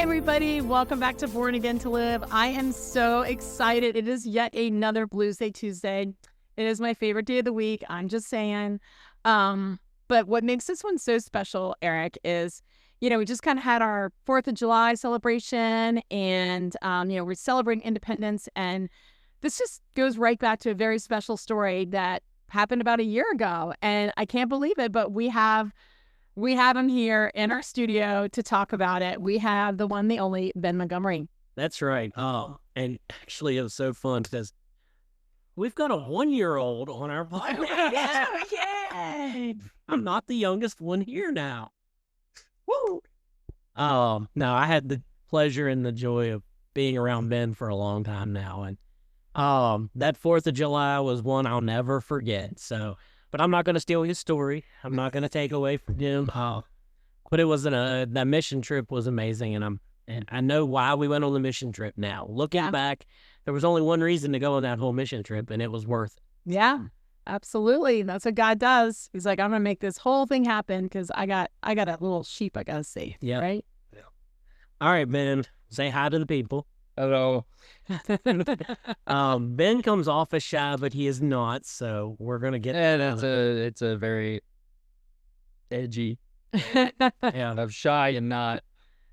everybody. Welcome back to Born Again to Live. I am so excited. It is yet another Blues Day Tuesday. It is my favorite day of the week. I'm just saying. But what makes this one so special, Eric, is, we just kind of had our 4th of July celebration and, we're celebrating independence. And this just goes right back to a very special story that happened about a year ago. And I can't believe it, but we have him here in our studio to talk about it. We have the one, the only Ben Montgomery. That's right. And actually it was so fun because we've got a 1-year-old on our podcast. Yeah. I'm not the youngest one here now. Woo! No, I had the pleasure and the joy of being around Ben for a long time now. And that 4th of July was one I'll never forget. But I'm not going to steal his story. I'm not going to take away from him. But it wasn't that mission trip was amazing, and I know why we went on the mission trip now. Looking back, there was only one reason to go on that whole mission trip, and it was worth it. Yeah, absolutely. That's what God does. He's like, I'm going to make this whole thing happen because I got a little sheep I got to save. Yeah. Right? Yeah. All right, Ben, say hi to the people. Hello. Ben comes off as shy, but he is not, so we're going to get... It's a very edgy. I'm shy and not.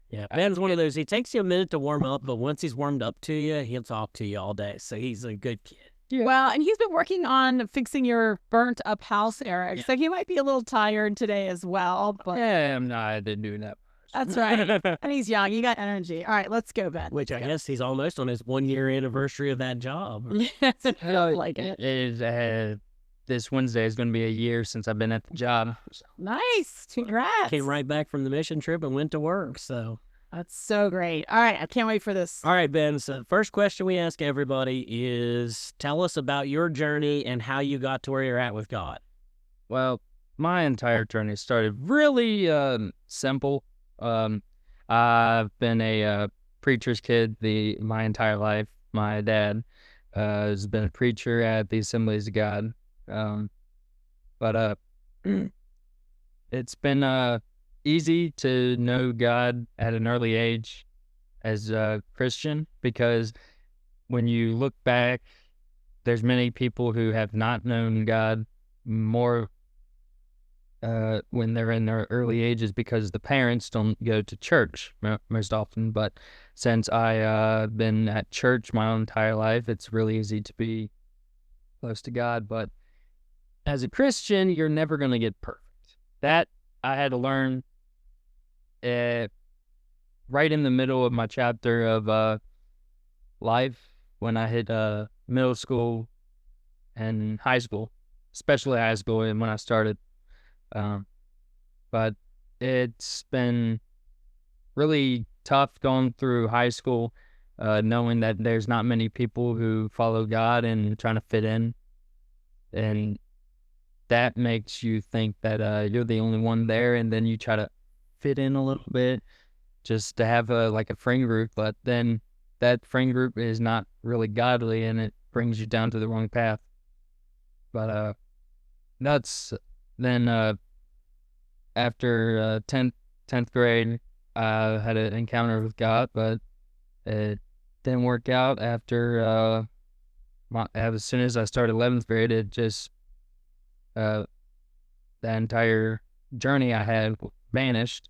Yeah, Ben's one of those, he takes you a minute to warm up, but once he's warmed up to you, he'll talk to you all day, so he's a good kid. Yeah. Well, and he's been working on fixing your burnt up house, Eric, so he might be a little tired today as well. But yeah, I didn't do that. That's right. And he's young. You got energy. All right, let's go, Ben. Which I guess he's almost on his 1-year anniversary of that job. Yes, it feels like it. This Wednesday is going to be a year since I've been at the job. Nice. Congrats. Came right back from the mission trip and went to work, so. That's so great. All right, I can't wait for this. All right, Ben, so first question we ask everybody is, tell us about your journey and how you got to where you're at with God. Well, my entire journey started really simple. I've been a preacher's kid my entire life. My dad has been a preacher at the Assemblies of God. But it's been easy to know God at an early age as a Christian, because when you look back, there's many people who have not known God more when they're in their early ages because the parents don't go to church most often. But since I've been at church my entire life, it's really easy to be close to God. But as a Christian, you're never going to get perfect. That I had to learn right in the middle of my chapter of life when I hit middle school and high school, especially high school, and when I started. But it's been really tough going through high school, knowing that there's not many people who follow God and trying to fit in. And that makes you think that you're the only one there, and then you try to fit in a little bit just to have a friend group, but then that friend group is not really godly, and it brings you down to the wrong path. But that's... Then after 10th grade, I had an encounter with God, but it didn't work out. After as soon as I started 11th grade, it just the entire journey I had vanished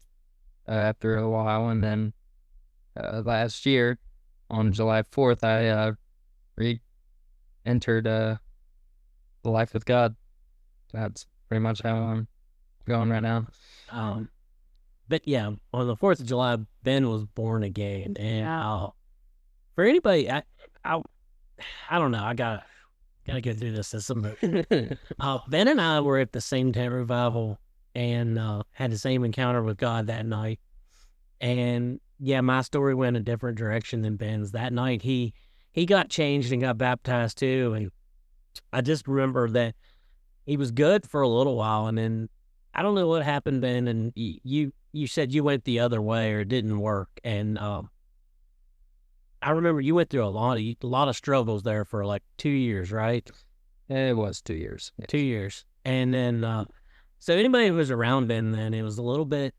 after a while. And then last year, on July 4th, I re-entered the life with God. That's pretty much how I'm going right now. But yeah, on the 4th of July, Ben was born again. And for anybody, I don't know, I gotta go through this as a movie. Ben and I were at the same tent revival and had the same encounter with God that night. And yeah, my story went a different direction than Ben's. That night, he got changed and got baptized too. And I just remember that he was good for a little while, and then I don't know what happened, Ben, and you said you went the other way or it didn't work, and I remember you went through a lot of struggles there for like 2 years, right? It was 2 years. Yes. 2 years, and then so anybody who was around Ben then, it was a little bit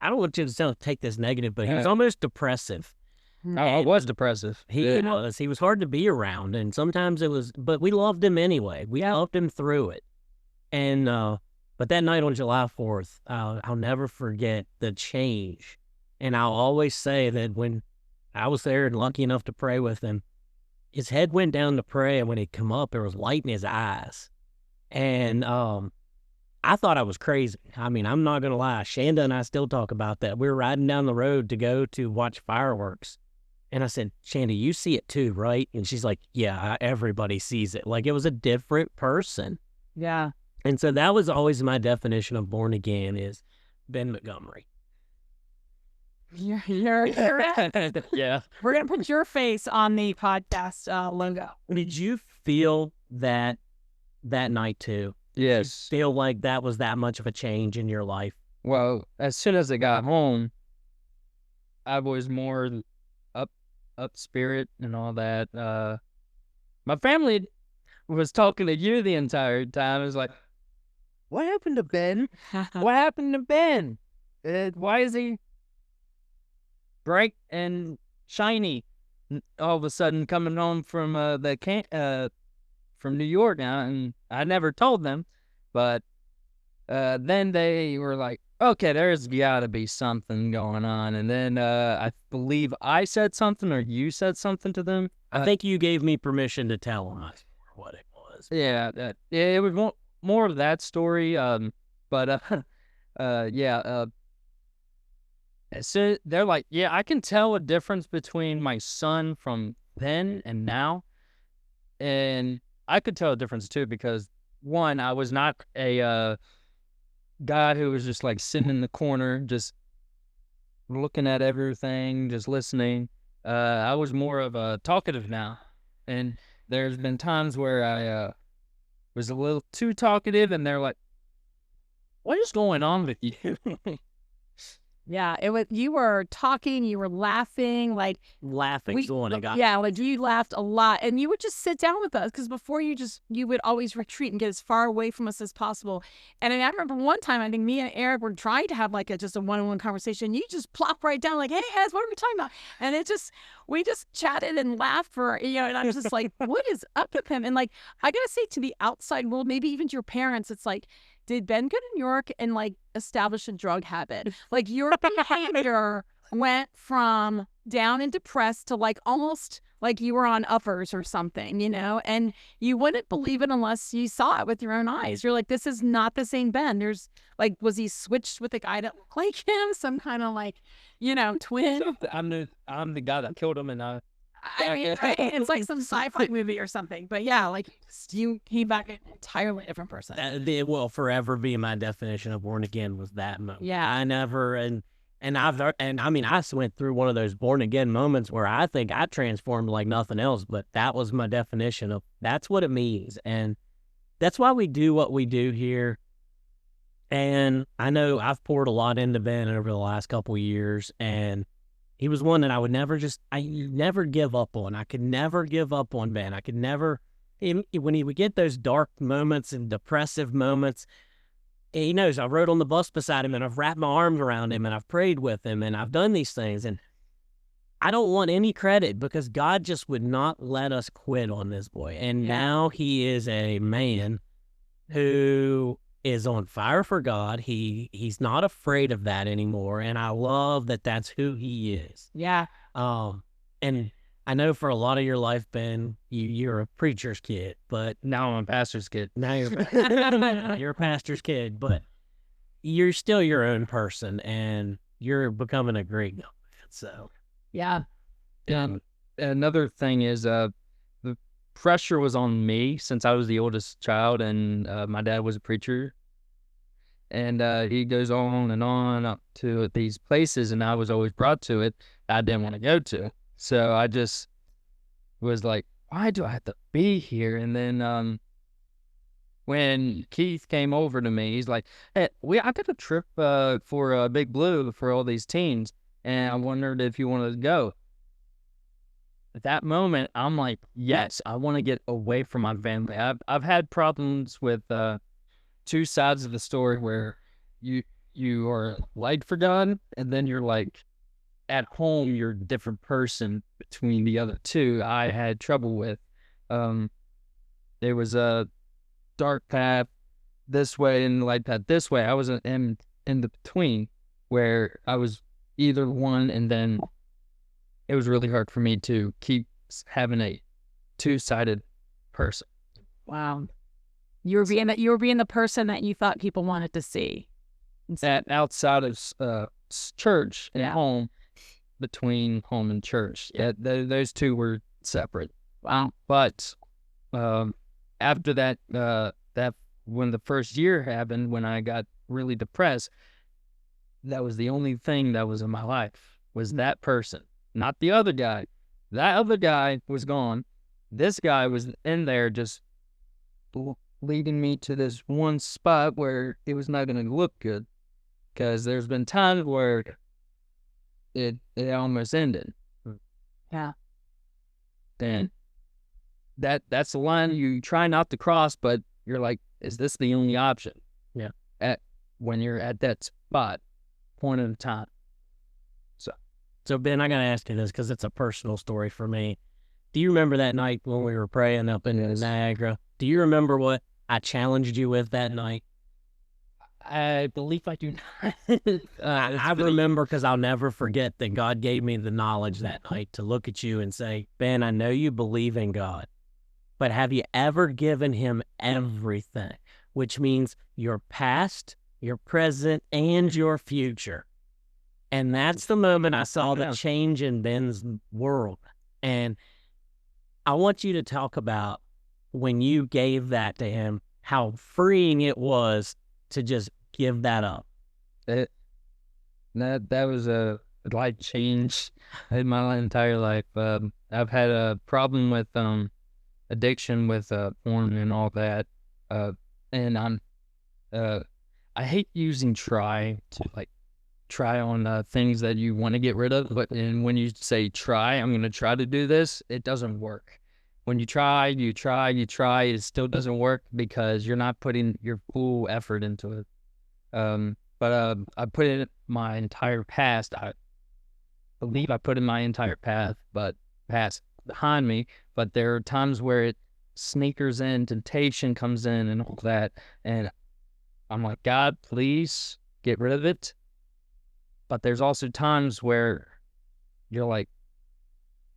I don't want you to take this negative, but he was almost depressive. I was depressive. He was. He was hard to be around, and sometimes it was. But we loved him anyway. We loved him through it. And but that night on July 4th, I'll never forget the change. And I'll always say that when I was there and lucky enough to pray with him, his head went down to pray, and when he'd come up, there was light in his eyes. And I thought I was crazy. I mean, I'm not gonna lie. Shanda and I still talk about that. We were riding down the road to go to watch fireworks. And I said, Shanda, you see it too, right? And she's like, yeah, everybody sees it. Like, it was a different person. Yeah. And so that was always my definition of born again is Ben Montgomery. You're Yeah. We're going to put your face on the podcast logo. Did you feel that night too? Yes. Did you feel like that was that much of a change in your life? Well, as soon as I got home, I was more up spirit and all that. My family was talking to you the entire time. It was like, what happened to Ben? What happened to Ben? Why is he bright and shiny all of a sudden coming home from from New York now? And I never told them, but then they were like, okay, there's got to be something going on. And then I believe I said something or you said something to them. I think you gave me permission to tell them what it was. Yeah, it was more of that story. So they're like, yeah, I can tell a difference between my son from then and now. And I could tell a difference too, because one, I was not a guy who was just like sitting in the corner, just looking at everything, just listening. I was more of a talkative now. And there's been times where I was a little too talkative, and they're like, what is going on with you? Yeah, it was. You were talking, you were laughing, like Laughing, yeah, like you laughed a lot, and you would just sit down with us because before you would always retreat and get as far away from us as possible. And I remember one time, I think me and Eric were trying to have like just a one-on-one conversation. You just plop right down, like, "Hey, Ez, what are we talking about?" And we just chatted and laughed for and I'm just like, "What is up with him?" And like, I gotta say, to the outside world, maybe even to your parents, it's like, did Ben go to New York and like establish a drug habit? Like your behavior went from down and depressed to like almost like you were on uppers or something, and you wouldn't believe it unless you saw it with your own eyes. You're like, this is not the same Ben. There's like, was he switched with a guy that looked like him? Some kind of like, twin. I'm the guy that killed him, and I mean, right? It's like some sci-fi movie or something. But yeah, like you came back an entirely different person. It will forever be my definition of born again was that moment. Yeah. I never, and I mean, I went through one of those born again moments where I think I transformed like nothing else, but that was my definition of that's what it means. And that's why we do what we do here. And I know I've poured a lot into Ben over the last couple of years, and he was one that I never give up on. I could never give up on Ben. I could never, when he would get those dark moments and depressive moments, he knows I rode on the bus beside him and I've wrapped my arms around him and I've prayed with him and I've done these things. And I don't want any credit because God just would not let us quit on this boy. And now he is a man who is on fire for God. He's not afraid of that anymore, and I love that that's who he is. Yeah. And I know for a lot of your life, Ben, you're a preacher's kid, but now I'm a pastor's kid. Now you're a pastor's kid, but you're still your own person, and you're becoming a great young man. So yeah. Another thing is the pressure was on me since I was the oldest child, and my dad was a preacher. And he goes on and on up to these places, and I was always brought to it I didn't want to go to. So I just was like, why do I have to be here? And then when Keith came over to me, he's like, hey, I got a trip for Big Blue for all these teens, and I wondered if you wanted to go. At that moment, I'm like, yes, I want to get away from my family. I've had problems with two sides of the story where you you are light for God, and then you're like at home, you're a different person between the other two. I had trouble with. There was a dark path this way and light path this way. I was in the between where I was either one, and then it was really hard for me to keep having a two-sided person. Wow. You were being the person that you thought people wanted to see. That outside of church and Yeah. home, between home and church, those two were separate. Wow. But after that, when the first year happened, when I got really depressed, that was the only thing that was in my life, was that person, not the other guy. That other guy was gone. This guy was in there just leading me to this one spot where it was not going to look good, because there's been times where it almost ended. Yeah. Then that's the line you try not to cross, but you're like, is this the only option? Yeah. When you're at that spot, point in time. So Ben, I gotta ask you this because it's a personal story for me. Do you remember that night when we were praying up in Niagara? Do you remember what I challenged you with that night? I believe I do not. I remember because I'll never forget that God gave me the knowledge that night to look at you and say, Ben, I know you believe in God, but have you ever given him everything? Which means your past, your present, and your future. And that's the moment I saw the change in Ben's world. And I want you to talk about when you gave that to him, how freeing it was to just give that up. That was a life change in my entire life. I've had a problem with addiction with porn and all that, and I hate using try on things that you want to get rid of, but when you say try, I'm going to try to do this, it doesn't work. When you try, it still doesn't work because you're not putting your full effort into it. But I put in my entire past. I believe I put in my entire past behind me, but there are times where it sneakers in, temptation comes in and all that, and I'm like, God, please get rid of it. But there's also times where you're like,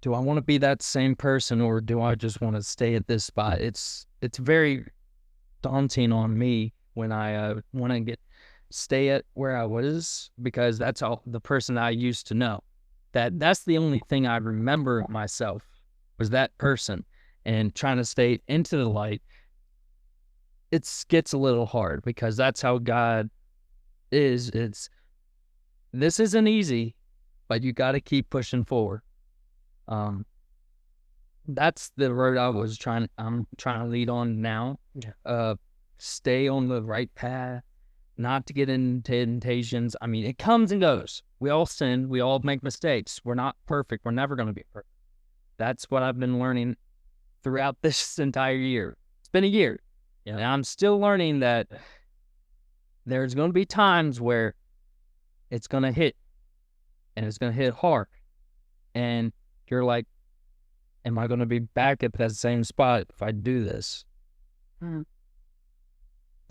do I want to be that same person, or do I just want to stay at this spot? It's very daunting on me when I want to stay at where I was, because that's all the person I used to know. That's the only thing I remember of myself, was that person, and trying to stay into the light. It gets a little hard because that's how God is. This isn't easy, but you got to keep pushing forward. That's the road I'm trying to lead on now. Stay on the right path, not to get into temptations. I mean, it comes and goes. We all sin. We all make mistakes. We're not perfect. We're never going to be perfect. That's what I've been learning throughout this entire year. It's been a year. Yeah. And I'm still learning that there's going to be times where it's going to hit, and it's going to hit hard. And you're like, am I going to be back at that same spot if I do this? Mm.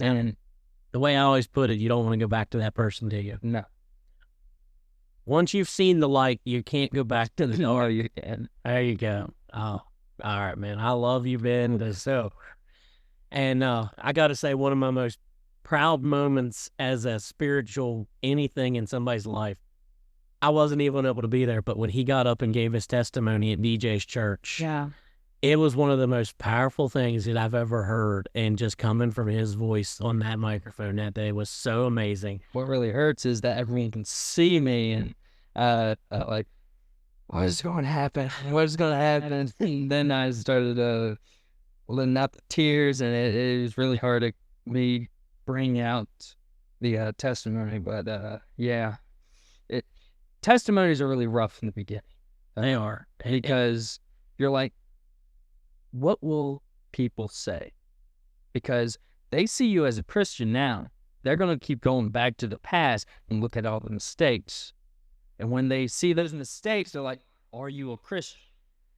And the way I always put it, you don't want to go back to that person, do you? No. Once you've seen the light, you can't go back to the dark. No, you can. There you go. Oh, all right, man. I love you, Ben. So, and I got to say, one of my most proud moments as a spiritual anything in somebody's life, I wasn't even able to be there, but when he got up and gave his testimony at DJ's church, Yeah. it was one of the most powerful things that I've ever heard, and just coming from his voice on that microphone that day was so amazing. What really hurts is that everyone can see me and like, what is going to happen? What is going to happen? And then I started letting out the tears, and it was really hard to me bring out the testimony. But yeah, testimonies are really rough in the beginning. They are. Because you're like, what will people say? Because they see you as a Christian now, they're going to keep going back to the past and look at all the mistakes. And when they see those mistakes, they're like, are you a Christian?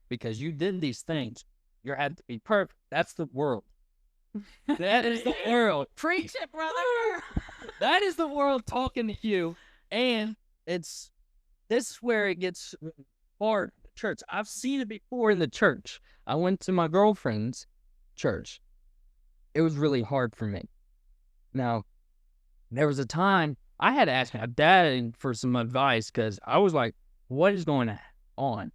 Because you did these things. You had to be perfect. That's the world. That is the world. Preach it, brother. That is the world talking to you. And this is where it gets hard. Church. I've seen it before in the church. I went to my girlfriend's church. It was really hard for me. Now, there was a time I had to ask my dad for some advice because I was like, what is going on?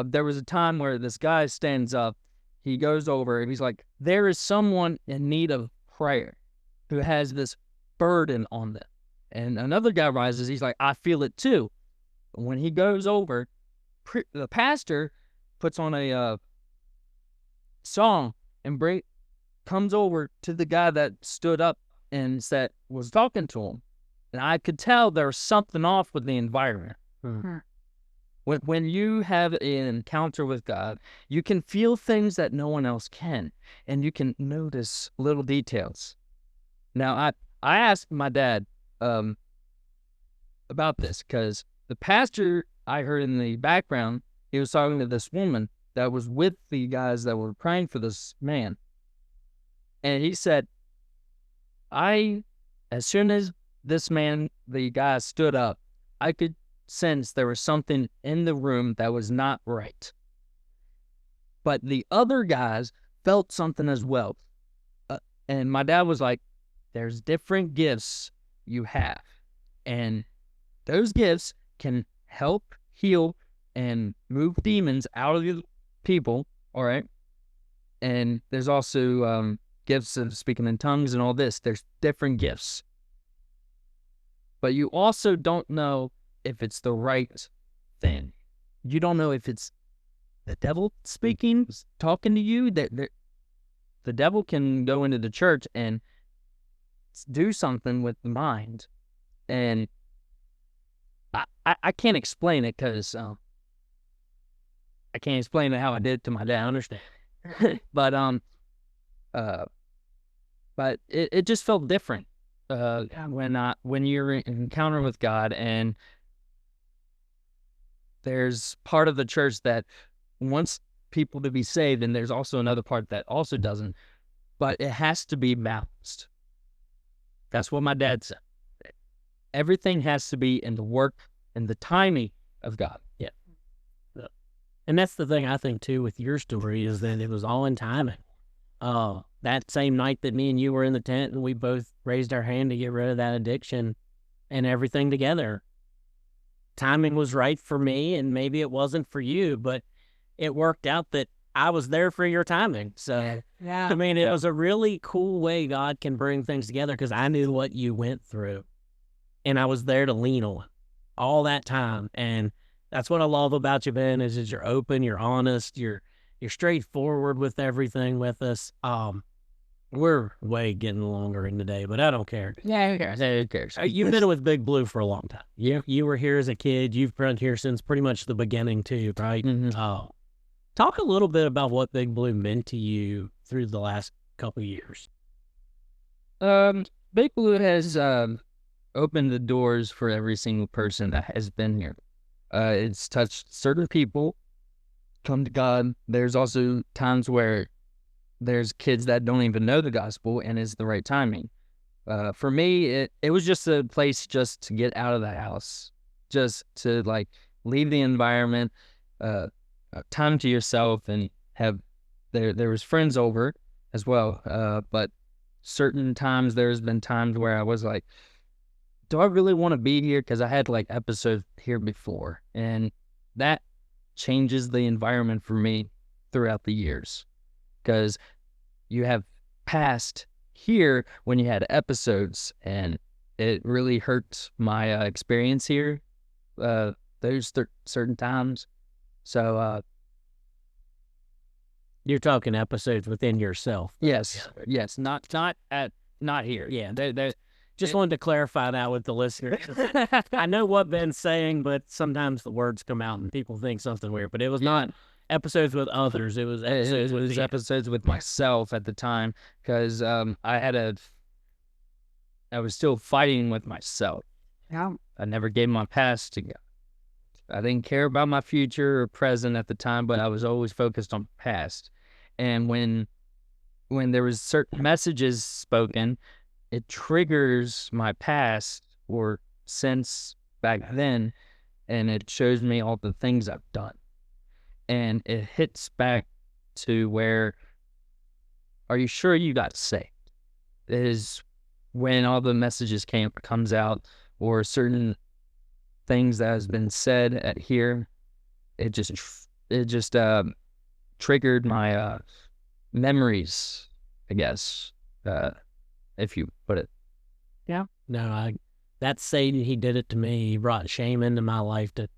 There was a time where this guy stands up. He goes over and he's like, there is someone in need of prayer who has this burden on them. And another guy rises. He's like, I feel it too. When he goes over, the pastor puts on a song and comes over to the guy that stood up and was talking to him. And I could tell there was something off with the environment. When you have an encounter with God, you can feel things that no one else can. And you can notice little details. Now, I asked my dad about this because the pastor I heard in the background, he was talking to this woman that was with the guys that were praying for this man. And he said, as soon as the guy stood up, I could sense there was something in the room that was not right. But the other guys felt something as well. And my dad was like, there's different gifts you have. And those gifts can help heal and move demons out of the people, all right? And there's also gifts of speaking in tongues and all this. There's different gifts. But you also don't know if it's the right thing. You don't know if it's the devil speaking, talking to you. The devil can go into the church and do something with the mind. And I can't explain it because I can't explain it how I did it to my dad. I understand. But it just felt different when you're in encounter with God, and there's part of the church that wants people to be saved, and there's also another part that also doesn't. But it has to be balanced. That's what my dad said. Everything has to be in the work and the timing of God. Yeah. And that's the thing I think too with your story is that it was all in timing. That same night that me and you were in the tent and we both raised our hand to get rid of that addiction and everything together. Timing was right for me, and maybe it wasn't for you, but it worked out that I was there for your timing. So, Yeah. I mean, it was a really cool way God can bring things together because I knew what you went through, and I was there to lean on all that time. And that's what I love about you, Ben, is you're open, you're honest, you're straightforward with everything with us. We're way getting longer in the day, but I don't care. Yeah, who cares? Who cares? You've been with Big Blue for a long time. You were here as a kid. You've been here since pretty much the beginning too, right? Mhm. Talk a little bit about what Big Blue meant to you through the last couple of years. Big Blue has opened the doors for every single person that has been here. It's touched certain people come to God. There's also times where there's kids that don't even know the gospel, and it's the right timing. For me, it was just a place just to get out of the house, just to like leave the environment, time to yourself, and have there was friends over as well. But certain times there's been times where I was like, do I really want to be here? Because I had like episodes here before, and that changes the environment for me throughout the years. Because you have passed here when you had episodes, and it really hurt my experience here those certain times. So You're talking episodes within yourself. yes, not here. Yeah, just wanted to clarify that with the listeners. I know what Ben's saying, but sometimes the words come out and people think something weird. But it was not episodes with others. It was episodes with episodes with myself at the time, because I had I was still fighting with myself. Yeah. I never gave my past to God. I didn't care about my future or present at the time, but I was always focused on past. And when there was certain messages spoken, it triggers my past or since back then, and it shows me all the things I've done. And it hits back to where, are you sure you got saved? It is when all the messages comes out, or certain things that has been said at here, it just triggered my memories, I guess, if you put it. No, that's Satan. He did it to me. He brought shame into my life to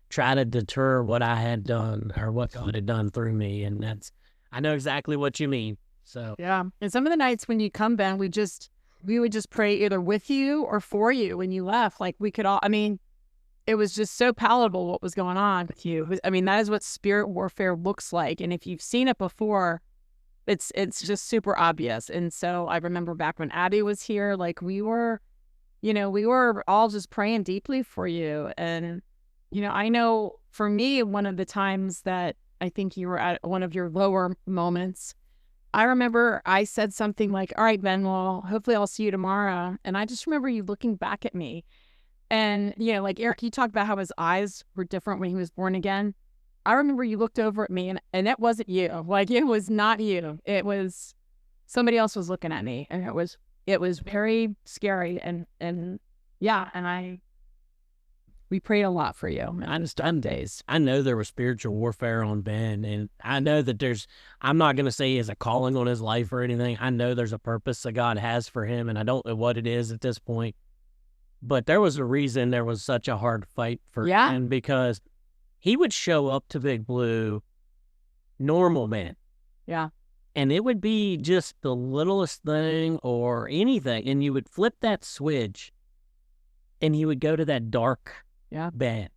try to deter what I had done or what God had done through me. And I know exactly what you mean. So Yeah. And some of the nights when you come, Ben, we would just pray either with you or for you when you left. Like we could all, I mean, it was just so palatable what was going on with you. I mean, that is what spirit warfare looks like. And if you've seen it before, it's just super obvious. And so I remember back when Abby was here, like we were all just praying deeply for you. And, I know for me, one of the times that I think you were at one of your lower moments, I remember I said something like, all right, Ben, well, hopefully I'll see you tomorrow. And I just remember you looking back at me. And, like Eric, you talked about how his eyes were different when he was born again. I remember you looked over at me and it wasn't you. Like, it was not you. It was somebody else was looking at me. And it was very scary. And we prayed a lot for you on some days. I know there was spiritual warfare on Ben, and I know that I'm not going to say he has a calling on his life or anything. I know there's a purpose that God has for him, and I don't know what it is at this point. But there was a reason there was such a hard fight for him, because he would show up to Big Blue normal, man. Yeah. And it would be just the littlest thing or anything, and you would flip that switch, and he would go to that dark bed.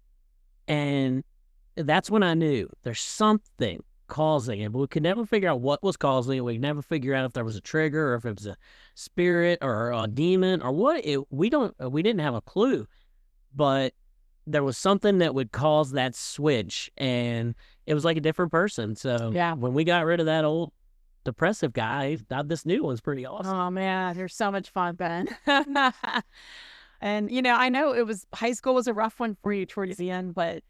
And that's when I knew there's something causing it, but we could never figure out what was causing it. We could never figure out if there was a trigger or if it was a spirit or a demon or what. We didn't have a clue, but there was something that would cause that switch, and it was like a different person. So when we got rid of that old depressive guy, this new one's pretty awesome. Oh man, they're so much fun, Ben. And I know high school was a rough one for you towards the end, but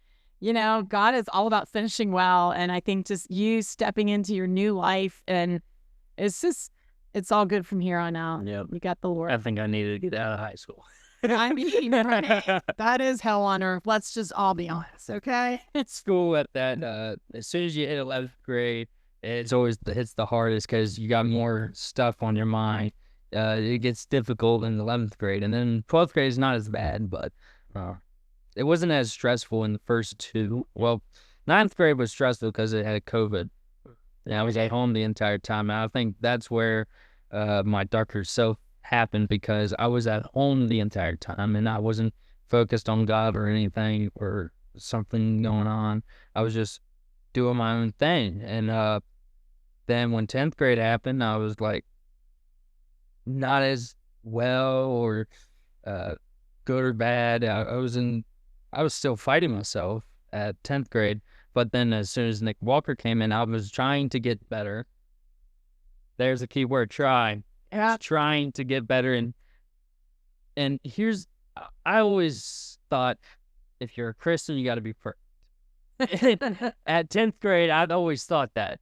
God is all about finishing well. And I think just you stepping into your new life, and it's all good from here on out. Yep. You got the Lord. I think I needed to get out of high school. I mean, that is hell on earth. Let's just all be honest, okay? School at that, as soon as you hit 11th grade, it's always hits the hardest because you got more stuff on your mind. It gets difficult in 11th grade, and then 12th grade is not as bad, but it wasn't as stressful in the first two. Well, 9th grade was stressful because it had COVID. And I was at home the entire time, and I think that's where my darker self happened, because I was at home the entire time, and I wasn't focused on God or anything or something going on. I was just doing my own thing, and then when 10th grade happened, I was like, not as well or good or bad. I was still fighting myself at 10th grade, but then as soon as Nick Walker came in, I was trying to get better. There's a key word, try. Yeah. Trying to get better. And I always thought, if you're a Christian, you got to be perfect. At 10th grade, I'd always thought that.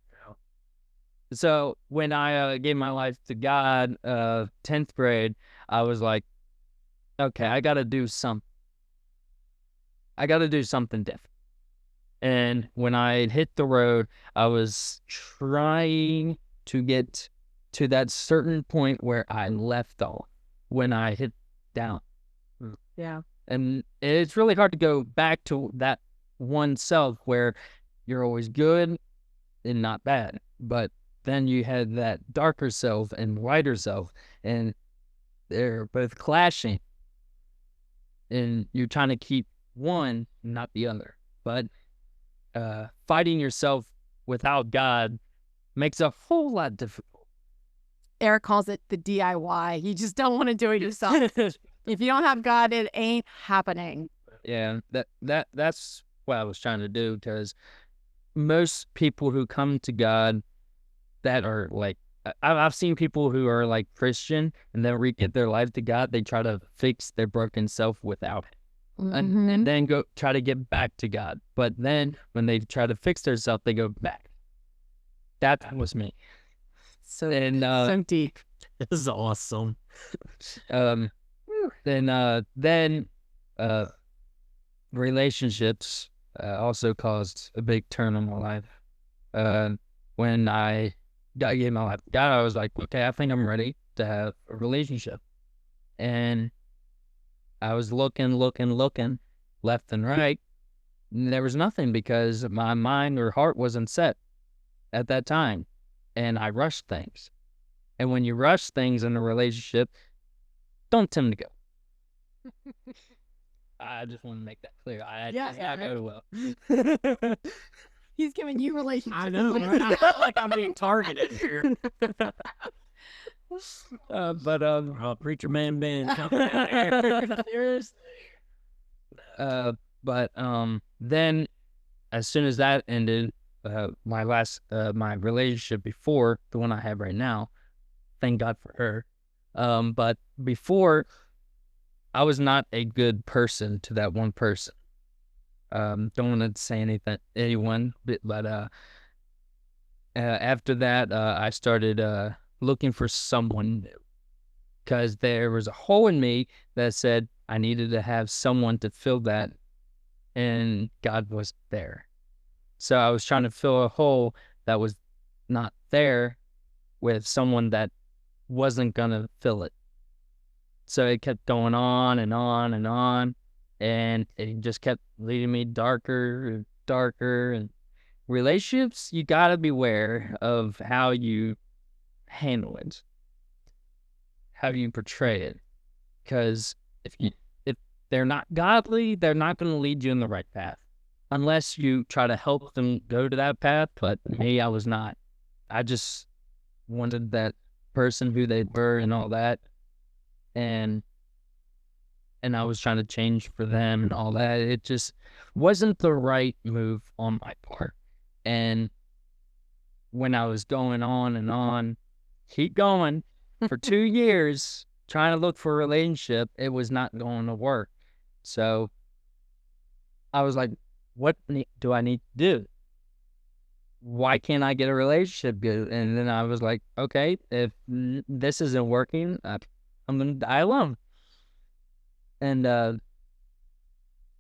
So when I gave my life to God, 10th grade, I was like, okay, I got to do something. I got to do something different. And when I hit the road, I was trying to get to that certain point where I left off when I hit down. Yeah. And it's really hard to go back to that one self where you're always good and not bad. But then you had that darker self and lighter self, and they're both clashing. And you're trying to keep one, not the other. But fighting yourself without God makes a whole lot difficult. Eric calls it the DIY. You just don't want to do it yourself. If you don't have God, it ain't happening. Yeah, that's what I was trying to do, because most people who come to God that are like, I've seen people who are like Christian and then get their life to God, they try to fix their broken self without it. And then go try to get back to God. But then when they try to fix themselves, they go back. That was me. So, And so deep. This is awesome. Then relationships also caused a big turn in my life. When I gave my life to God, I was like, okay, I think I'm ready to have a relationship. And I was looking left and right. And there was nothing, because my mind or heart wasn't set at that time. And I rushed things. And when you rush things in a relationship, don't tend to go. I just want to make that clear. I go well. He's giving you relationships. I know. Right? I feel like I'm being targeted here. Preacher Man Ben coming out here. But then as soon as that ended, my relationship before the one I have right now, thank God for her. But before, I was not a good person to that one person. Don't want to say anyone, but after that, I started looking for someone new, because there was a hole in me that said I needed to have someone to fill that, and God was there. So I was trying to fill a hole that was not there with someone that wasn't going to fill it. So it kept going on and on and on, and it just kept leading me darker and darker. And relationships, you got to beware of how you handle it, how you portray it, because if they're not godly, they're not going to lead you in the right path unless you try to help them go to that path. But me, I was not. I just wanted that person who they were and all that, and I was trying to change for them and all that. It just wasn't the right move on my part. And when I was going on and on, keep going for 2 years trying to look for a relationship, it was not going to work. So I was like, what do I need to do? Why can't I get a relationship good? And then I was like, okay, if this isn't working, I'm going to die alone. And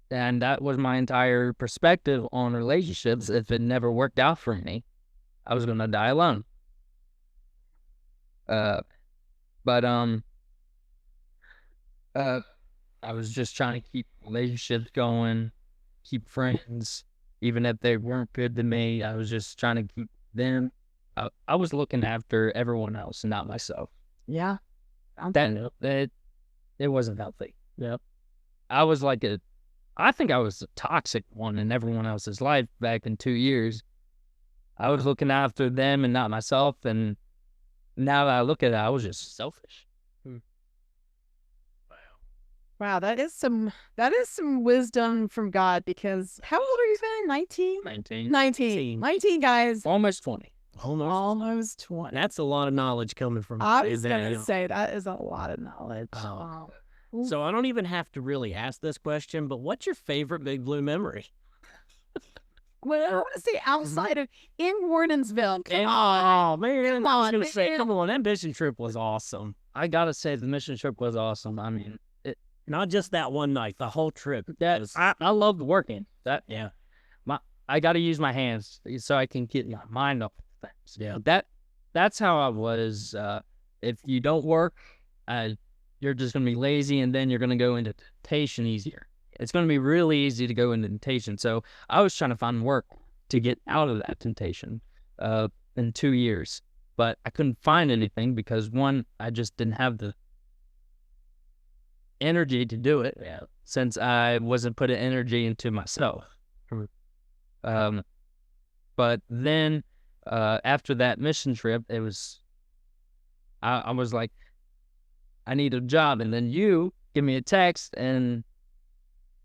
that was my entire perspective on relationships. If it never worked out for me, I was going to die alone. But I was just trying to keep relationships going, keep friends, even if they weren't good to me. I was just trying to keep them. I was looking after everyone else and not myself. Yeah. It wasn't healthy. Yep. I think I was a toxic one in everyone else's life back in 2 years. I was looking after them and not myself. And now that I look at it, I was just selfish. Wow, that is some wisdom from God, because how old are you then? 19? 19. 19, guys. Almost 20. Almost 20. That's a lot of knowledge coming from. I was going to say that is a lot of knowledge. Oh. So I don't even have to really ask this question, but what's your favorite Big Blue memory? Well, I want to say outside of in Wardinsville. Oh man, I was gonna say, man. come on, that mission trip was awesome. I gotta say, the mission trip was awesome. I mean, Not just that one night, the whole trip. I loved working. Yeah. I got to use my hands so I can get my mind off things. Yeah. That's how I was. If you don't work, you're just gonna be lazy, and then you're gonna go into temptation easier. It's gonna be really easy to go into temptation. So I was trying to find work to get out of that temptation in 2 years, but I couldn't find anything because, one, I just didn't have the energy to do it. Yeah. Since I wasn't putting energy into myself. But then after that mission trip, it was I was like, I need a job. And then you give me a text and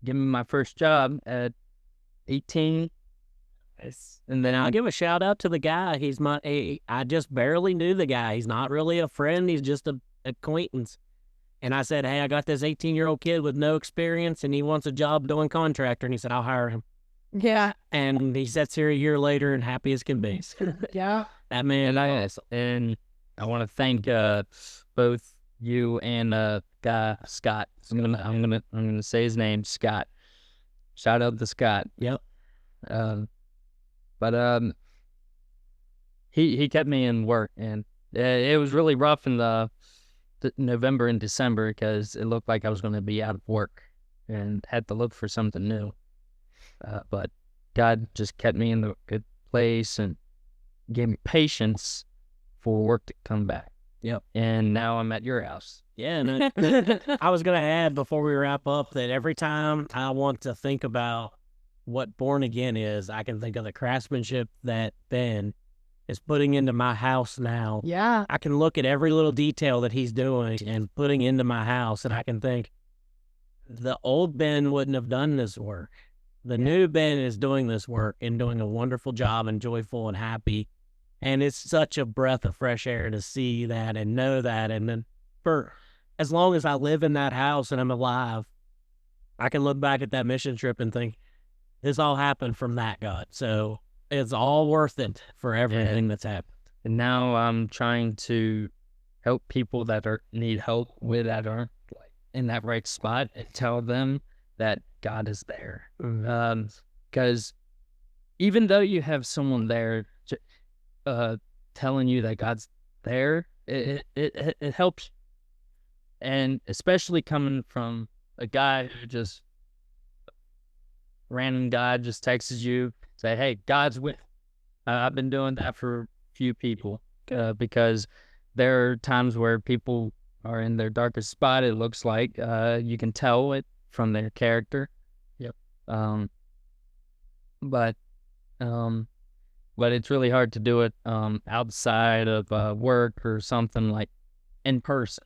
give me my first job at 18. And then I'll give a shout out to the guy. I just barely knew the guy. He's not really a friend. He's just an acquaintance. And I said, hey, I got this 18-year-old kid with no experience, and he wants a job doing contractor. And he said, I'll hire him. Yeah. And he sits here a year later and happy as can be. Yeah. That man. And I want to thank both you and guy Scott. I'm gonna say his name, Scott. Shout out to Scott. Yep. But he kept me in work, and it was really rough in the November and December because it looked like I was going to be out of work and had to look for something new. But God just kept me in the good place and gave me patience for work to come back. Yep. And now I'm at your house. Yeah. And I was going to add before we wrap up that every time I want to think about what born again is, I can think of the craftsmanship that Ben is putting into my house now. Yeah. I can look at every little detail that he's doing and putting into my house, and I can think the old Ben wouldn't have done this work. The new Ben is doing this work and doing a wonderful job and joyful and happy. And it's such a breath of fresh air to see that and know that. And then for as long as I live in that house and I'm alive, I can look back at that mission trip and think, this all happened from that, God. So it's all worth it for everything that's happened. And now I'm trying to help people that need help that aren't like in that right spot and tell them that God is there. Because even though you have someone there telling you that God's there, it helps. And especially coming from a guy who just random guy just texts you, say, hey, God's with. I've been doing that for a few people because there are times where people are in their darkest spot. It looks like you can tell it from their character. Yep. But it's really hard to do it outside of work or something like in person.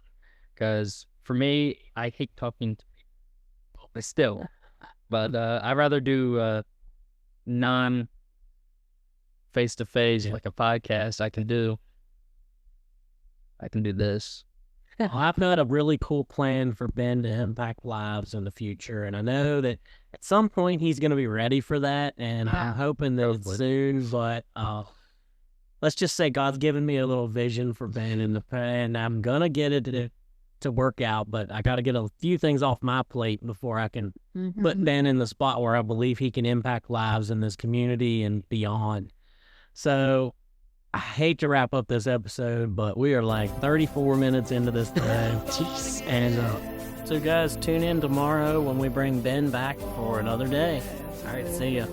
Because for me, I hate talking to people. Still. But I'd rather do non face-to-face like a podcast. I can do this. Well, I've got a really cool plan for Ben to impact lives in the future, and I know that at some point he's going to be ready for that, and I'm hoping that it's soon, but let's just say God's given me a little vision for Ben, and I'm going to get it to work out, but I got to get a few things off my plate before I can put Ben in the spot where I believe he can impact lives in this community and beyond. So I hate to wrap up this episode, but we are like 34 minutes into this thing. And so guys, tune in tomorrow when we bring Ben back for another day. All right, see ya.